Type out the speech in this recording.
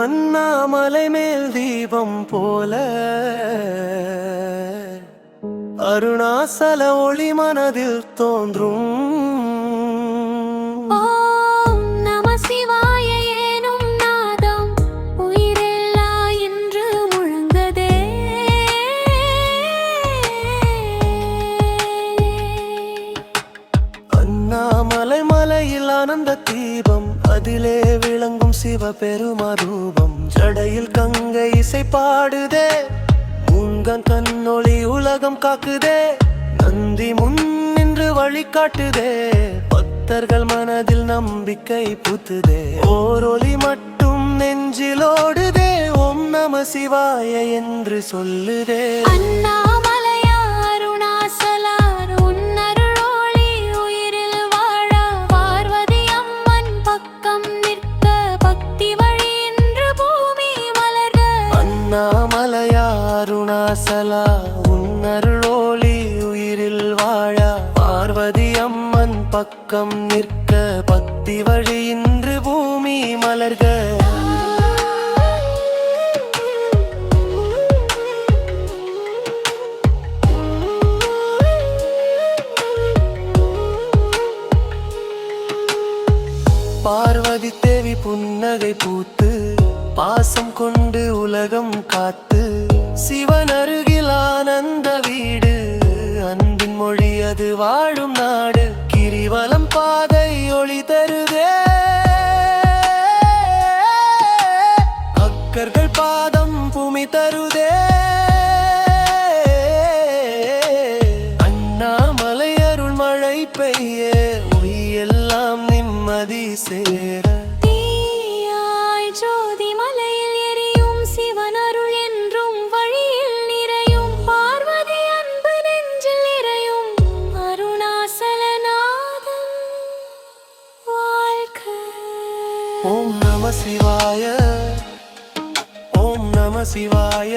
அண்ணாமலை மேல் தீபம் போல அருணாசல ஒளி மனதில் தோன்றும். ஓம் நம சிவாய எனும் நாதம் உயிரெல்லா என்று முழங்குதே. அண்ணாமலை மலையில் ஆனந்த தீபம், அதிலே விளங்கும் சிவபெருமரூபம். ஜடையில் கங்கை இசை பாடுதே, உங்கன் கண்ணொளி உலகம் காக்குதே. நந்தி முன் நின்று வழிகாட்டுதே, பக்தர்கள் மனதில் நம்பிக்கை பூத்துதே. ஓரொலி மட்டும் நெஞ்சிலோடுதே, ஓம் நம சிவாய என்று சொல்லுதே. அண்ணாமலையா அருணாசலார் உன்னருள் ஒளி உயிரில் வாழ, பார்வதி அம்மன் பக்கம் நிற்க பக்தி வழி இன்று பூமி மலர்க. அண்ணாமலையா அருணாசலா உன்னருள் ஒளி உயிரில் வாழ, பார்வதி அம்மன் பக்கம் நிற்க பக்தி வழி இன்று பூமி மலர்க. பார்வதி தேவி புன்னகை பூத்து, பாசம் கொண்டு உலகம் காத்து, சிவன் அருகில் ஆனந்த வீடு, அன்பின் மொழி அது வாழும் நாடு. கிரிவலம் பாதை ஒளி தருதே, பக்தர்கள் பாதம் பூமி தருதே. அண்ணாமலை அருள் மழை பெய்ய, உயிரெல்லாம் நிம்மதி சேர. தீயாய் ஜோதி மலையில் எரியும் சிவன் அருள் என்றும் வழியில் நிறையும், பார்வதி அன்பு நெஞ்சில் நிறையும் அருணாசலநாதன் வாழ்க. ஓம் நம சிவாய, ஓம் நம சிவாய.